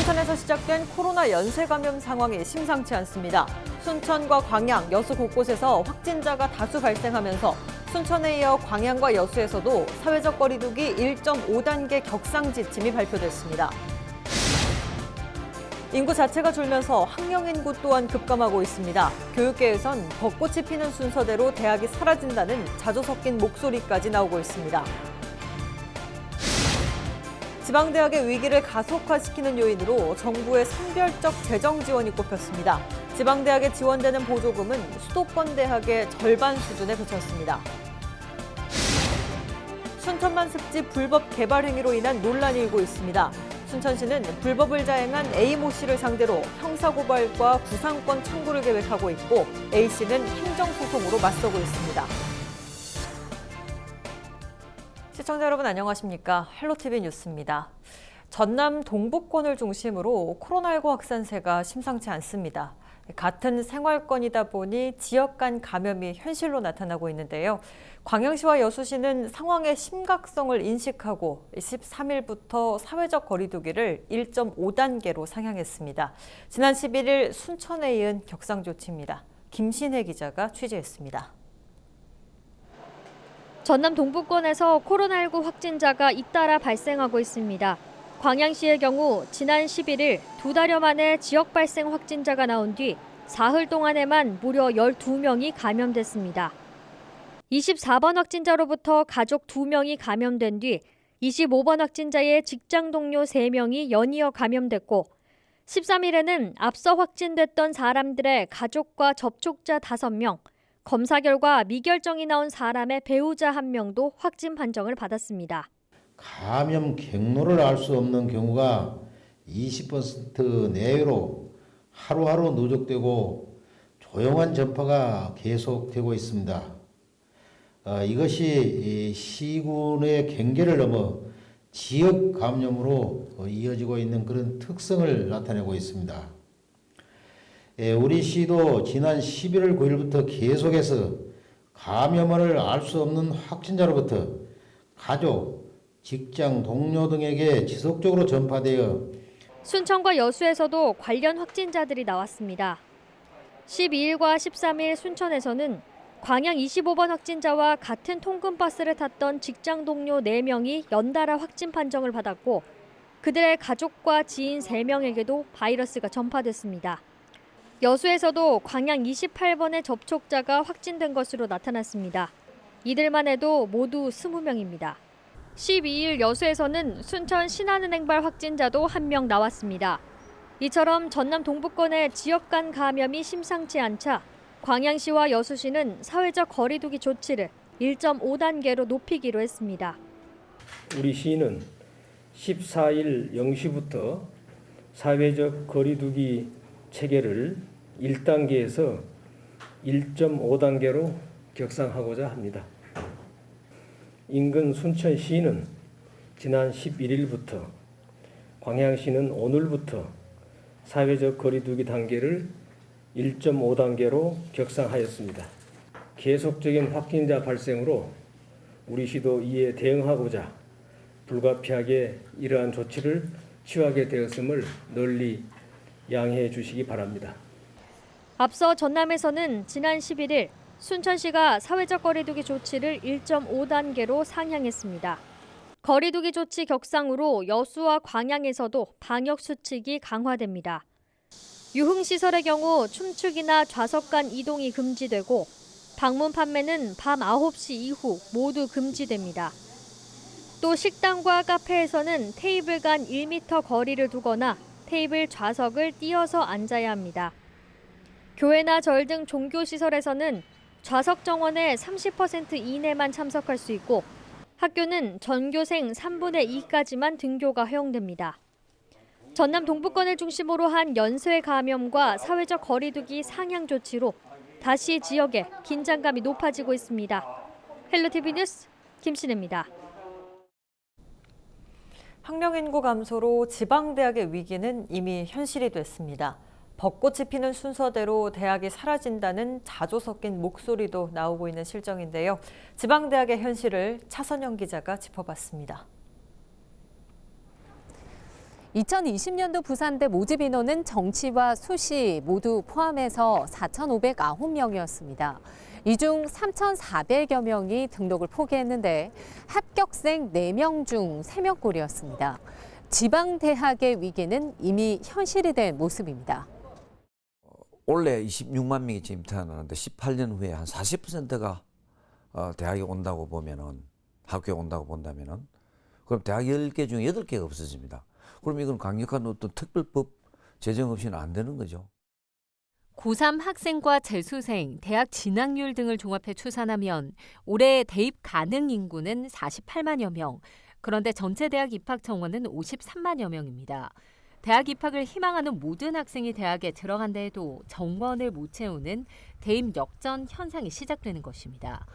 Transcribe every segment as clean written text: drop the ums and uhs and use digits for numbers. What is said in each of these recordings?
순천에서 시작된 코로나 연쇄 감염 상황이 심상치 않습니다. 순천과 광양, 여수 곳곳에서 확진자가 다수 발생하면서 순천에 이어 광양과 여수에서도 사회적 거리두기 1.5단계 격상 지침이 발표됐습니다. 인구 자체가 줄면서 학령 인구 또한 급감하고 있습니다. 교육계에선 벚꽃이 피는 순서대로 대학이 사라진다는 자조 섞인 목소리까지 나오고 있습니다. 지방대학의 위기를 가속화시키는 요인으로 정부의 선별적 재정 지원이 꼽혔습니다. 지방대학에 지원되는 보조금은 수도권 대학의 절반 수준에 그쳤습니다. 순천만 습지 불법 개발 행위로 인한 논란이 일고 있습니다. 순천시는 불법을 자행한 A모 씨를 상대로 형사고발과 구상권 청구를 계획하고 있고 A씨는 행정소송으로 맞서고 있습니다. 시청자 여러분 안녕하십니까? 헬로티비 뉴스입니다. 전남 동부권을 중심으로 코로나19 확산세가 심상치 않습니다. 같은 생활권이다 보니 지역 간 감염이 현실로 나타나고 있는데요. 광양시와 여수시는 상황의 심각성을 인식하고 13일부터 사회적 거리두기를 1.5단계로 상향했습니다. 지난 11일 순천에 이은 격상 조치입니다. 김신혜 기자가 취재했습니다. 전남 동부권에서 코로나19 확진자가 잇따라 발생하고 있습니다. 광양시의 경우 지난 11일 2달여 만에 지역 발생 확진자가 나온 뒤 사흘 동안에만 무려 12명이 감염됐습니다. 24번 확진자로부터 가족 2명이 감염된 뒤 25번 확진자의 직장 동료 3명이 연이어 감염됐고 13일에는 앞서 확진됐던 사람들의 가족과 접촉자 5명, 검사 결과 미결정이 나온 사람의 배우자 1명도 확진 판정을 받았습니다. 감염 경로를 알 수 없는 경우가 20% 내외로 하루하루 누적되고 조용한 전파가 계속되고 있습니다. 이것이 시군의 경계를 넘어 지역 감염으로 이어지고 있는 그런 특성을 나타내고 있습니다. 우리 시도 지난 11월 9일부터 계속해서 감염을 알 수 없는 확진자로부터 가족, 직장 동료 등에게 지속적으로 전파되어 순천과 여수에서도 관련 확진자들이 나왔습니다. 12일과 13일 순천에서는 광양 25번 확진자와 같은 통근버스를 탔던 직장 동료 4명이 연달아 확진 판정을 받았고 그들의 가족과 지인 3명에게도 바이러스가 전파됐습니다. 여수에서도 광양 28번의 접촉자가 확진된 것으로 나타났습니다. 이들만 해도 모두 20명입니다. 12일 여수에서는 순천 신한은행발 확진자도 1명 나왔습니다. 이처럼 전남 동부권의 지역 간 감염이 심상치 않자 광양시와 여수시는 사회적 거리두기 조치를 1.5단계로 높이기로 했습니다. 우리 시는 14일 0시부터 사회적 거리두기 체계를 1단계에서 1.5단계로 격상하고자 합니다. 인근 순천시는 지난 11일부터, 광양시는 오늘부터 사회적 거리두기 단계를 1.5단계로 격상하였습니다. 계속적인 확진자 발생으로 우리 시도 이에 대응하고자 불가피하게 이러한 조치를 취하게 되었음을 널리 양해해 주시기 바랍니다. 앞서 전남에서는 지난 11일 순천시가 사회적 거리두기 조치를 1.5단계로 상향했습니다. 거리두기 조치 격상으로 여수와 광양에서도 방역 수칙이 강화됩니다. 유흥시설의 경우 춤추기나 좌석 간 이동이 금지되고 방문 판매는 밤 9시 이후 모두 금지됩니다. 또 식당과 카페에서는 테이블 간 1m 거리를 두거나 테이블 좌석을 띄어서 앉아야 합니다. 교회나 절 등 종교시설에서는 좌석 정원의 30% 이내만 참석할 수 있고 학교는 전교생 3분의 2까지만 등교가 허용됩니다. 전남 동부권을 중심으로 한 연쇄 감염과 사회적 거리두기 상향 조치로 다시 지역에 긴장감이 높아지고 있습니다. 헬로티비 뉴스 김신혜입니다. 학령 인구 감소로 지방대학의 위기는 이미 현실이 됐습니다. 벚꽃이 피는 순서대로 대학이 사라진다는 자조 섞인 목소리도 나오고 있는 실정인데요. 지방대학의 현실을 차선영 기자가 짚어봤습니다. 2020년도 부산대 모집 인원은 정시와 수시 모두 포함해서 4,509명이었습니다. 이 중 3,400여 명이 등록을 포기했는데 합격생 4명 중 3명 꼴이었습니다. 지방대학의 위기는 이미 현실이 된 모습입니다. 올해 26만 명이 지금 태어나는데 18년 후에 한 40%가 대학에 온다고 보면은 학교에 온다고 본다면은 그럼 대학 10개 중에 8개가 없어집니다. 그럼 이건 강력한 어떤 특별법 제정 없이는 안 되는 거죠. 고3 학생과 재수생, 대학 진학률 등을 종합해 추산하면 올해 대입 가능 인구는 48만여 명, 그런데 전체 대학 입학 정원은 53만여 명입니다. 대학 입학을 희망하는 모든 학생이 대학에 들어간다 해도 정원을 못 채우는 대입 역전 현상이 시작되는 것입니다.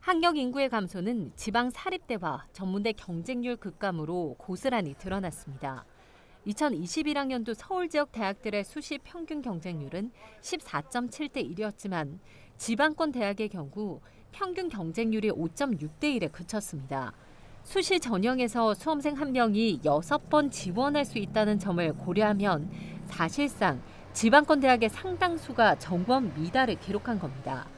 학력 인구의 감소는 지방 사립대와 전문대 경쟁률 급감으로 고스란히 드러났습니다. 2021학년도 서울 지역 대학들의 수시 평균 경쟁률은 14.7대 1이었지만 지방권 대학의 경우 평균 경쟁률이 5.6대 1에 그쳤습니다. 수시 전형에서 수험생 1명이 6번 지원할 수 있다는 점을 고려하면 사실상 지방권 대학의 상당수가 정원 미달을 기록한 겁니다.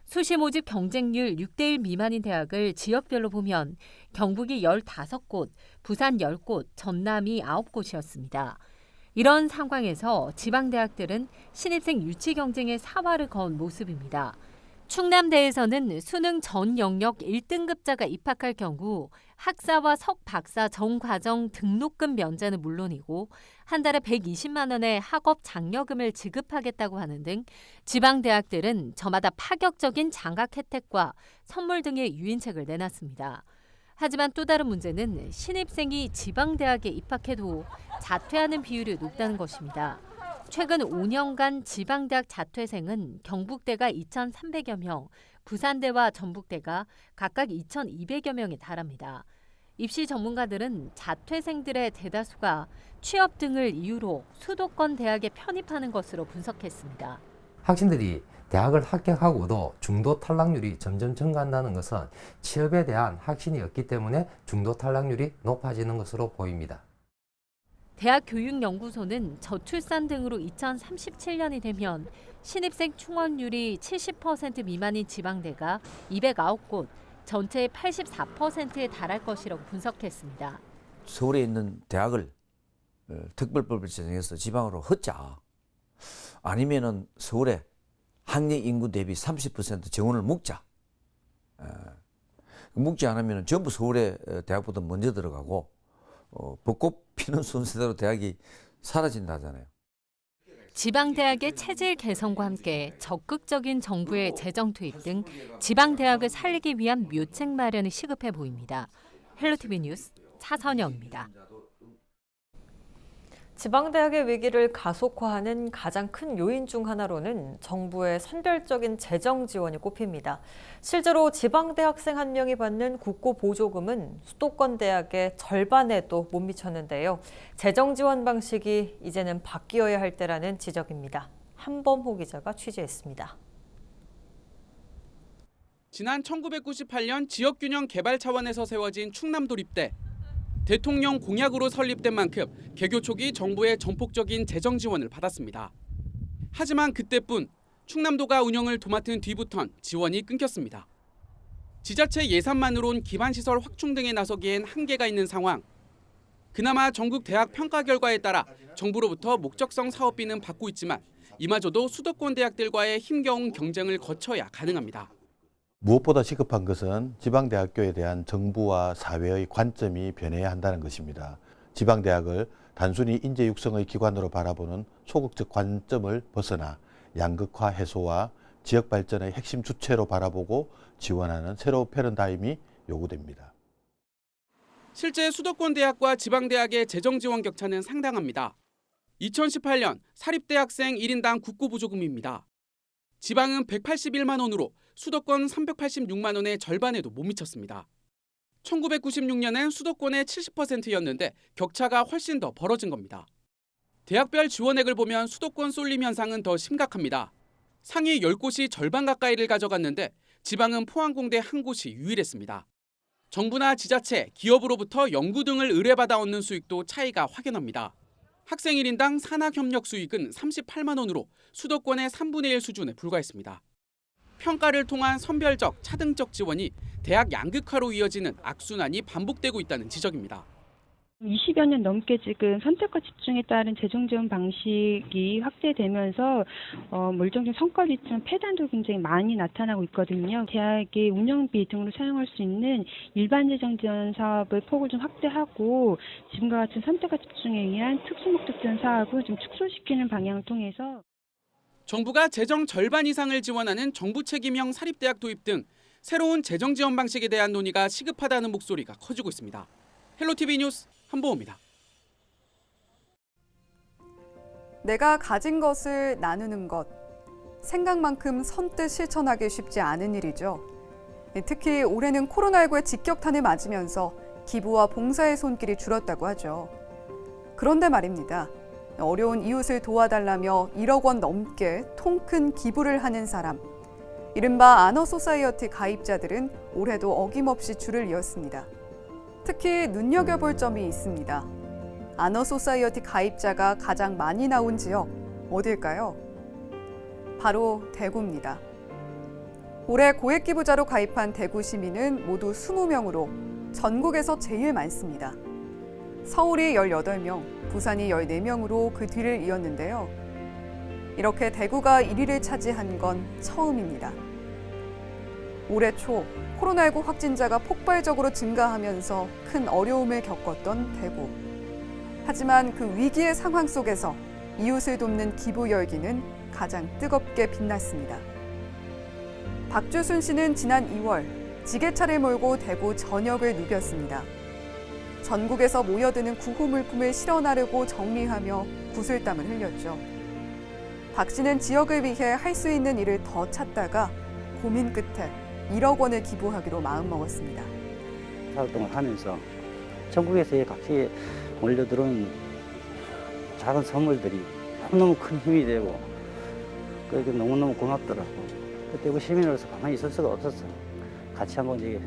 수시 모집 경쟁률 6대 1 미만인 대학을 지역별로 보면 경북이 15곳, 부산 10곳, 전남이 9곳이었습니다. 이런 상황에서 지방대학들은 신입생 유치 경쟁에 사활을 건 모습입니다. 충남대에서는 수능 전 영역 1등급자가 입학할 경우 학사와 석박사 전 과정 등록금 면제는 물론이고 한 달에 120만 원의 학업 장려금을 지급하겠다고 하는 등 지방대학들은 저마다 파격적인 장학 혜택과 선물 등의 유인책을 내놨습니다. 하지만 또 다른 문제는 신입생이 지방대학에 입학해도 자퇴하는 비율이 높다는 것입니다. 최근 5년간 지방대학 자퇴생은 경북대가 2,300여 명, 부산대와 전북대가 각각 2,200여 명에 달합니다. 입시 전문가들은 자퇴생들의 대다수가 취업 등을 이유로 수도권 대학에 편입하는 것으로 분석했습니다. 학생들이 대학을 합격하고도 중도 탈락률이 점점 증가한다는 것은 취업에 대한 확신이 없기 때문에 중도 탈락률이 높아지는 것으로 보입니다. 대학교육연구소는 저출산 등으로 2037년이 되면 신입생 충원율이 70% 미만인 지방대가 209곳, 전체의 84%에 달할 것이라고 분석했습니다. 서울에 있는 대학을 특별법을 제정해서 지방으로 흩자. 아니면은 서울에 학령 인구 대비 30% 정원을 묶자. 묶지 않으면 전부 서울에 대학보다 먼저 들어가고 벚꽃 피는 순서대로 대학이 사라진다잖아요. 지방대학의 체질 개선과 함께 적극적인 정부의 재정 투입 등 지방대학을 살리기 위한 묘책 마련이 시급해 보입니다. 헬로티비 뉴스 차선영입니다. 지방대학의 위기를 가속화하는 가장 큰 요인 중 하나로는 정부의 선별적인 재정 지원이 꼽힙니다. 실제로 지방대학생 한 명이 받는 국고 보조금은 수도권 대학의 절반에도 못 미쳤는데요. 재정 지원 방식이 이제는 바뀌어야 할 때라는 지적입니다. 한범호 기자가 취재했습니다. 지난 1998년 지역균형 개발 차원에서 세워진 충남도립대. 대통령 공약으로 설립된 만큼 개교 초기 정부의 전폭적인 재정 지원을 받았습니다. 하지만 그때뿐 충남도가 운영을 도맡은 뒤부턴 지원이 끊겼습니다. 지자체 예산만으론 기반시설 확충 등에 나서기엔 한계가 있는 상황. 그나마 전국 대학 평가 결과에 따라 정부로부터 목적성 사업비는 받고 있지만 이마저도 수도권 대학들과의 힘겨운 경쟁을 거쳐야 가능합니다. 무엇보다 시급한 것은 지방대학교에 대한 정부와 사회의 관점이 변해야 한다는 것입니다. 지방대학을 단순히 인재 육성의 기관으로 바라보는 소극적 관점을 벗어나 양극화 해소와 지역 발전의 핵심 주체로 바라보고 지원하는 새로운 패러다임이 요구됩니다. 실제 수도권 대학과 지방대학의 재정 지원 격차는 상당합니다. 2018년 사립대학생 1인당 국고 보조금입니다. 지방은 181만 원으로 수도권 386만 원의 절반에도 못 미쳤습니다. 1996년엔 수도권의 70%였는데 격차가 훨씬 더 벌어진 겁니다. 대학별 지원액을 보면 수도권 쏠림 현상은 더 심각합니다. 상위 10곳이 절반 가까이를 가져갔는데 지방은 포항공대 한 곳이 유일했습니다. 정부나 지자체, 기업으로부터 연구 등을 의뢰받아 얻는 수익도 차이가 확연합니다. 학생 1인당 산학협력 수익은 38만 원으로 수도권의 3분의 1 수준에 불과했습니다. 평가를 통한 선별적, 차등적 지원이 대학 양극화로 이어지는 악순환이 반복되고 있다는 지적입니다. 20여 년 넘게 지금 선택과 집중에 따른 재정 지원 방식이 확대되면서 물정적 성과 지출 폐단도 굉장히 많이 나타나고 있거든요. 대학의 운영비 등으로 사용할 수 있는 일반 재정 지원 사업의 폭을 좀 확대하고 지금과 같은 선택과 집중에 의한 특수 목적 지원 사업을 좀 축소시키는 방향을 통해서 정부가 재정 절반 이상을 지원하는 정부 책임형 사립대학 도입 등 새로운 재정 지원 방식에 대한 논의가 시급하다는 목소리가 커지고 있습니다. 헬로티비 뉴스 한보호입니다. 내가 가진 것을 나누는 것, 생각만큼 선뜻 실천하기 쉽지 않은 일이죠. 특히 올해는 코로나19의 직격탄을 맞으면서 기부와 봉사의 손길이 줄었다고 하죠. 그런데 말입니다. 어려운 이웃을 도와달라며 1억 원 넘게 통큰 기부를 하는 사람, 이른바 아너소사이어티 가입자들은 올해도 어김없이 줄을 이었습니다. 특히 눈여겨볼 점이 있습니다. 아너소사이어티 가입자가 가장 많이 나온 지역 어딜까요? 바로 대구입니다. 올해 고액 기부자로 가입한 대구 시민은 모두 20명으로 전국에서 제일 많습니다. 서울이 18명, 부산이 14명으로 그 뒤를 이었는데요. 이렇게 대구가 1위를 차지한 건 처음입니다. 올해 초 코로나19 확진자가 폭발적으로 증가하면서 큰 어려움을 겪었던 대구. 하지만 그 위기의 상황 속에서 이웃을 돕는 기부 열기는 가장 뜨겁게 빛났습니다. 박주순 씨는 지난 2월 지게차를 몰고 대구 전역을 누볐습니다. 전국에서 모여드는 구호물품을 실어 나르고 정리하며 구슬땀을 흘렸죠. 박 씨는 지역을 위해 할 수 있는 일을 더 찾다가 고민 끝에 1억 원을 기부하기로 마음먹었습니다. 활동을 하면서 전국에서 각지에 몰려들어온 작은 선물들이 너무너무 큰 힘이 되고 그게 너무너무 고맙더라고. 대구 시민으로서 가만히 있을 수가 없었어. 같이 한번 이제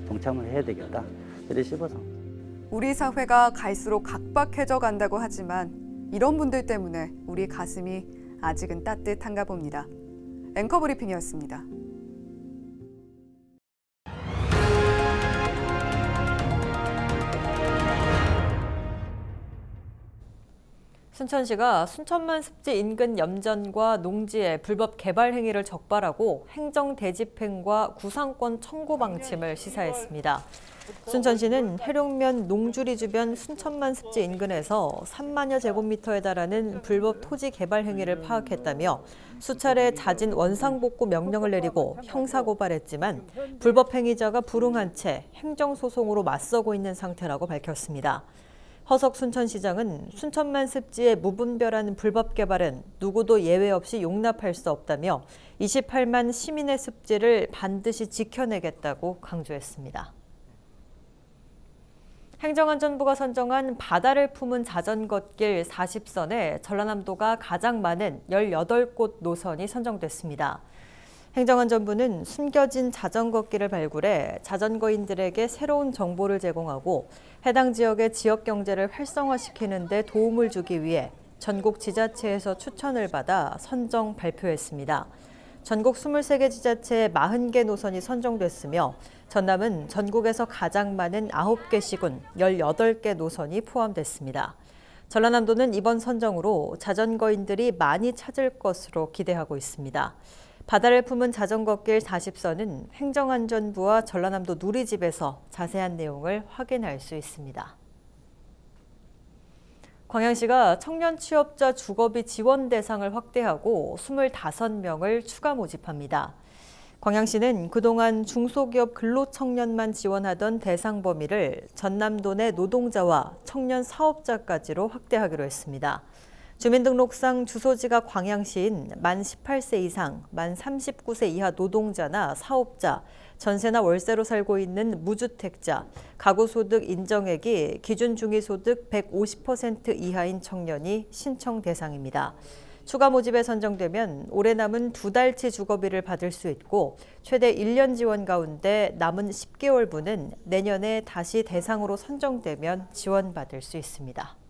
동참을 해야 되겠다. 이래 싶어서. 우리 사회가 갈수록 각박해져 간다고 하지만 이런 분들 때문에 우리 가슴이 아직은 따뜻한가 봅니다. 앵커 브리핑이었습니다. 순천시가 순천만 습지 인근 염전과 농지의 불법 개발 행위를 적발하고 행정 대집행과 구상권 청구 방침을 시사했습니다. 순천시는 해룡면 농주리 주변 순천만 습지 인근에서 3만여 제곱미터에 달하는 불법 토지 개발 행위를 파악했다며 수차례 잦은 원상복구 명령을 내리고 형사고발했지만 불법 행위자가 불응한 채 행정소송으로 맞서고 있는 상태라고 밝혔습니다. 허석 순천시장은 순천만 습지의 무분별한 불법 개발은 누구도 예외 없이 용납할 수 없다며 28만 시민의 습지를 반드시 지켜내겠다고 강조했습니다. 행정안전부가 선정한 바다를 품은 자전거길 40선에 전라남도가 가장 많은 18곳 노선이 선정됐습니다. 행정안전부는 숨겨진 자전거길을 발굴해 자전거인들에게 새로운 정보를 제공하고 해당 지역의 지역 경제를 활성화시키는 데 도움을 주기 위해 전국 지자체에서 추천을 받아 선정 발표했습니다. 전국 23개 지자체에 40개 노선이 선정됐으며 전남은 전국에서 가장 많은 9개 시군 18개 노선이 포함됐습니다. 전라남도는 이번 선정으로 자전거인들이 많이 찾을 것으로 기대하고 있습니다. 바다를 품은 자전거길 40선은 행정안전부와 전라남도 누리집에서 자세한 내용을 확인할 수 있습니다. 광양시가 청년 취업자 주거비 지원 대상을 확대하고 25명을 추가 모집합니다. 광양시는 그동안 중소기업 근로청년만 지원하던 대상 범위를 전남도 내 노동자와 청년 사업자까지로 확대하기로 했습니다. 주민등록상 주소지가 광양시인 만 18세 이상, 만 39세 이하 노동자나 사업자, 전세나 월세로 살고 있는 무주택자, 가구소득 인정액이 기준 중위소득 150% 이하인 청년이 신청 대상입니다. 추가 모집에 선정되면 올해 남은 2달치 주거비를 받을 수 있고 최대 1년 지원 가운데 남은 10개월분은 내년에 다시 대상으로 선정되면 지원받을 수 있습니다.